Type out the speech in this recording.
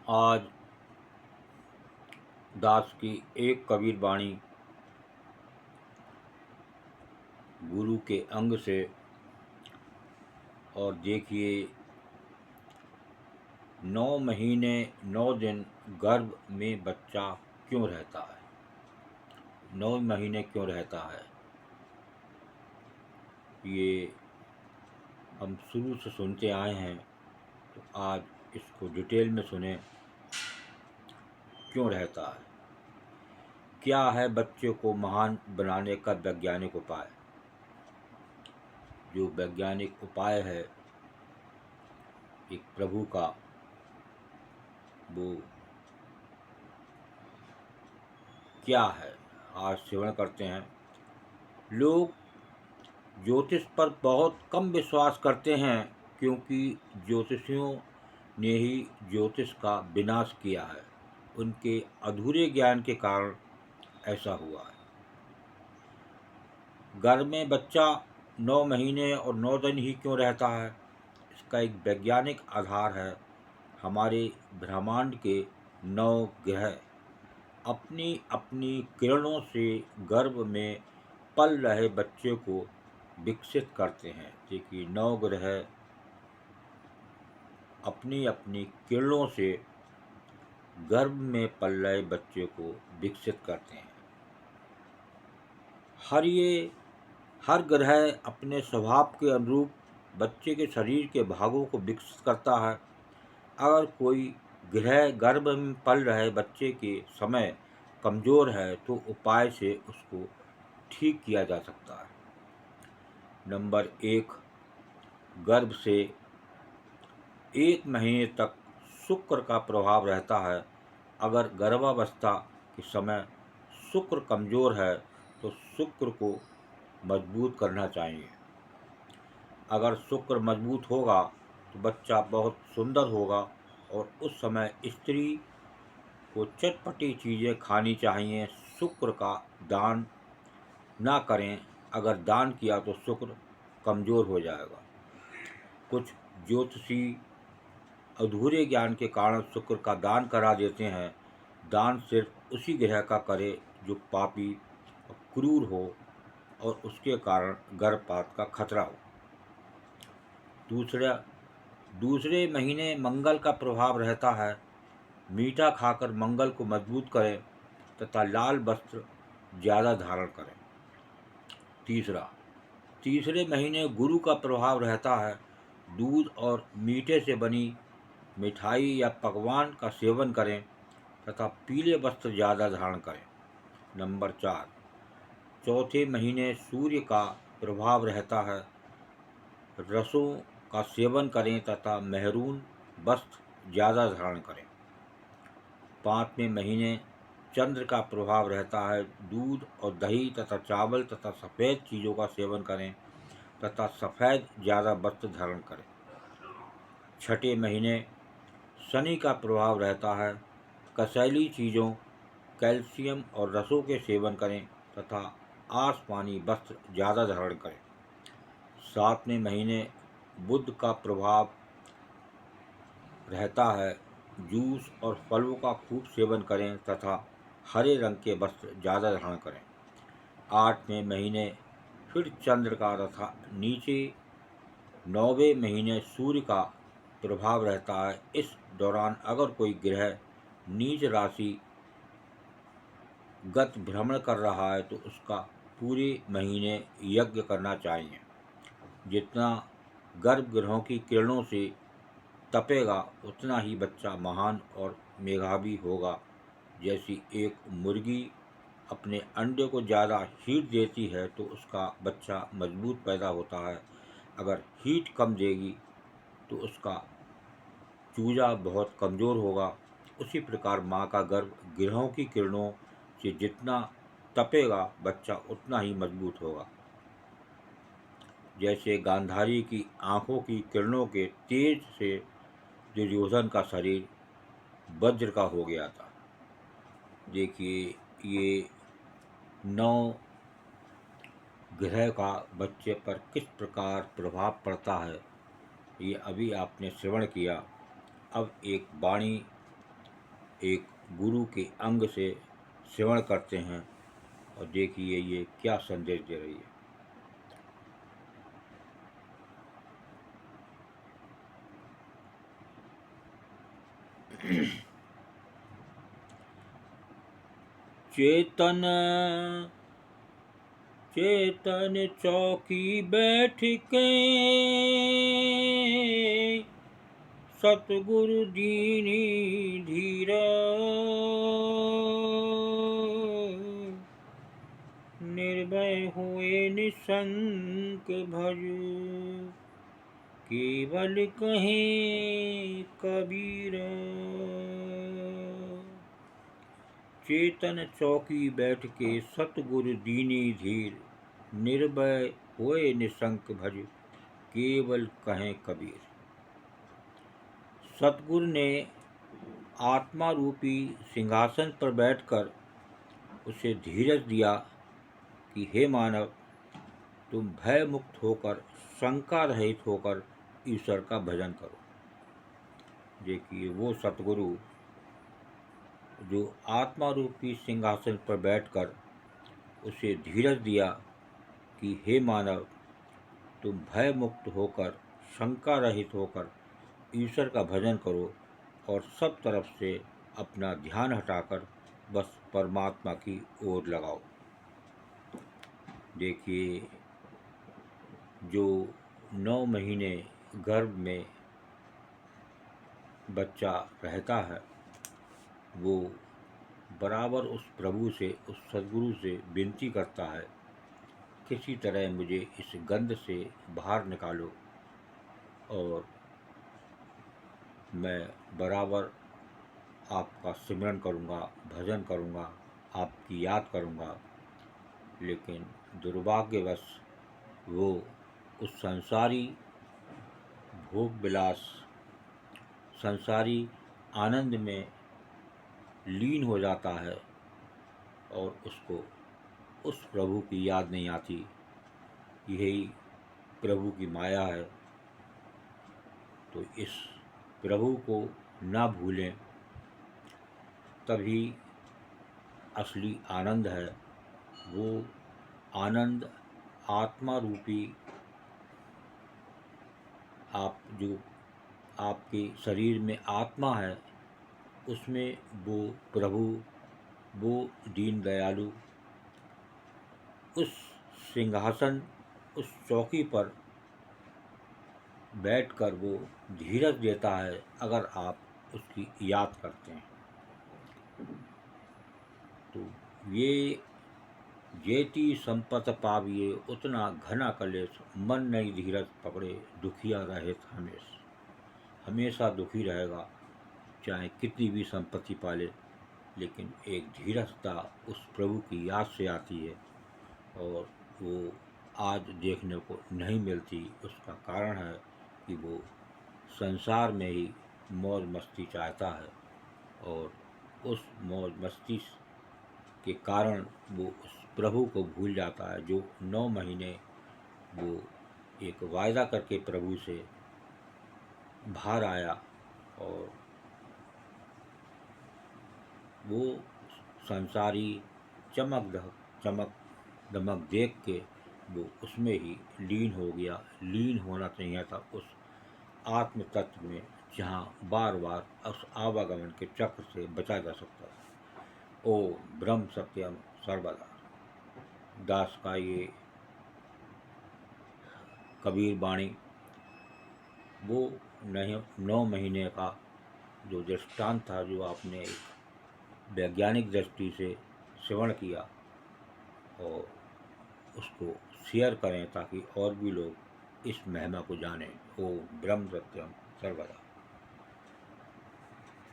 आज दास की एक कबीर वाणी गुरु के अंग से। और देखिए, 9 महीने 9 दिन गर्भ में बच्चा क्यों रहता है? 9 महीने क्यों रहता है? ये हम शुरू से सुनते आए हैं, तो आज इसको डिटेल में सुने। क्यों रहता है? क्या है बच्चे को महान बनाने का वैज्ञानिक उपाय? जो वैज्ञानिक उपाय है एक प्रभु का, वो क्या है? आज सेवन करते हैं। लोग ज्योतिष पर बहुत कम विश्वास करते हैं, क्योंकि ज्योतिषियों ने ही ज्योतिष का विनाश किया है। उनके अधूरे ज्ञान के कारण ऐसा हुआ है। गर्भ में बच्चा 9 महीने और 9 दिन ही क्यों रहता है? इसका एक वैज्ञानिक आधार है। हमारे ब्रह्मांड के 9 ग्रह अपनी अपनी किरणों से गर्भ में पल रहे बच्चे को विकसित करते हैं। देखिए, 9 ग्रह अपनी अपनी किरणों से गर्भ में पल रहे बच्चे को विकसित करते हैं। हर ग्रह अपने स्वभाव के अनुरूप बच्चे के शरीर के भागों को विकसित करता है। अगर कोई ग्रह गर्भ में पल रहे बच्चे के समय कमज़ोर है, तो उपाय से उसको ठीक किया जा सकता है। नंबर 1, गर्भ से 1 महीने तक शुक्र का प्रभाव रहता है। अगर गर्भावस्था के समय शुक्र कमज़ोर है, तो शुक्र को मजबूत करना चाहिए। अगर शुक्र मजबूत होगा तो बच्चा बहुत सुंदर होगा, और उस समय स्त्री को चटपटी चीज़ें खानी चाहिए। शुक्र का दान ना करें। अगर दान किया तो शुक्र कमज़ोर हो जाएगा। कुछ ज्योतिषी अधूरे ज्ञान के कारण शुक्र का दान करा देते हैं। दान सिर्फ उसी ग्रह का करे जो पापी और क्रूर हो और उसके कारण गर्भपात का खतरा हो। दूसरे महीने मंगल का प्रभाव रहता है। मीठा खाकर मंगल को मजबूत करें तथा लाल वस्त्र ज़्यादा धारण करें। तीसरे महीने गुरु का प्रभाव रहता है। दूध और मीठे से बनी मिठाई या पकवान का सेवन करें तथा पीले वस्त्र ज़्यादा धारण करें। नंबर 4, चौथे महीने सूर्य का प्रभाव रहता है। रसों का सेवन करें तथा मेहरून वस्त्र ज़्यादा धारण करें। 5वें महीने चंद्र का प्रभाव रहता है। दूध और दही तथा चावल तथा सफ़ेद चीज़ों का सेवन करें तथा सफ़ेद ज़्यादा वस्त्र धारण करें। 6ठे महीने शनि का प्रभाव रहता है। कसैली चीज़ों, कैल्शियम और रसों के सेवन करें तथा आसमानी वस्त्र ज़्यादा धारण करें। 7वें महीने बुध का प्रभाव रहता है। जूस और फलों का खूब सेवन करें तथा हरे रंग के वस्त्र ज़्यादा धारण करें। 8वें महीने फिर चंद्र का तथा नीचे 9वें महीने सूर्य का प्रभाव रहता है। इस दौरान अगर कोई ग्रह नीच राशि गत भ्रमण कर रहा है, तो उसका पूरे महीने यज्ञ करना चाहिए। जितना गर्भगृहों की किरणों से तपेगा, उतना ही बच्चा महान और मेधावी होगा। जैसी एक मुर्गी अपने अंडे को ज़्यादा हीट देती है, तो उसका बच्चा मजबूत पैदा होता है। अगर हीट कम देगी तो उसका चूजा बहुत कमज़ोर होगा। उसी प्रकार माँ का गर्भ ग्रहों की किरणों से जितना तपेगा, बच्चा उतना ही मजबूत होगा। जैसे गांधारी की आँखों की किरणों के तेज से दुर्योधन का शरीर वज्र का हो गया था। देखिए, ये 9 ग्रह का बच्चे पर किस प्रकार प्रभाव पड़ता है, ये अभी आपने श्रवण किया। अब एक वाणी एक गुरु के अंग से श्रवण करते हैं और देखिए ये क्या संदेश दे रही है। चेतन चेतन चौकी बैठ के सतगुरु दीनी धीरा, निर्भय हुए निशंक भज, केवल कहें कबीर। चेतन चौकी बैठ के सतगुरु दीनी धीर, निर्भय होए निशंक भज, केवल कहें कबीर। सतगुरु ने आत्मा रूपी सिंहासन पर बैठकर उसे धीरज दिया कि हे मानव, तुम भय मुक्त होकर, शंका रहित होकर ईश्वर का भजन करो। देखिए वो सतगुरु जो आत्मा रूपी सिंहासन पर बैठकर उसे धीरज दिया कि हे मानव, तुम भय मुक्त होकर, शंका रहित होकर ईश्वर का भजन करो और सब तरफ से अपना ध्यान हटाकर बस परमात्मा की ओर लगाओ। देखिए जो 9 महीने गर्भ में बच्चा रहता है वो बराबर उस प्रभु से, उस सद्गुरु से विनती करता है, किसी तरह मुझे इस गंध से बाहर निकालो और मैं बराबर आपका सिमरन करूँगा, भजन करूँगा, आपकी याद करूँगा। लेकिन दुर्भाग्यवश वो उस संसारी भोग विलास, संसारी आनंद में लीन हो जाता है और उसको उस प्रभु की याद नहीं आती। यही प्रभु की माया है। तो इस प्रभु को ना भूलें, तभी असली आनंद है। वो आनंद आत्मा रूपी, आप जो आपके शरीर में आत्मा है उसमें वो प्रभु, वो दीन दयालु उस सिंहासन, उस चौकी पर बैठकर वो धीरज देता है अगर आप उसकी याद करते हैं। तो ये जेती संपत पाविए उतना घना कलेश, मन नहीं धीरज पकड़े दुखिया रहे हमेशा दुखी रहेगा, चाहे कितनी भी संपत्ति पाले। लेकिन एक धीरजता उस प्रभु की याद से आती है और वो आज देखने को नहीं मिलती। उसका कारण है कि वो संसार में ही मौज मस्ती चाहता है और उस मौज मस्ती के कारण वो उस प्रभु को भूल जाता है जो 9 महीने वो एक वायदा करके प्रभु से बाहर आया। और वो संसारी चमक दमक देख के वो उसमें ही लीन हो गया। लीन होना चाहिए था उस आत्म तत्व में जहाँ बार बार उस आवागमन के चक्र से बचा जा सकता है। ओ ब्रह्म सत्यम सर्वदा दास का ये कबीर वाणी, वो 9 महीने का जो दृष्टांत था, जो आपने वैज्ञानिक दृष्टि से श्रवण किया और उसको शेयर करें ताकि और भी लोग इस महिमा को जानें। ओ ब्रह्म सत्यम सर्वदा।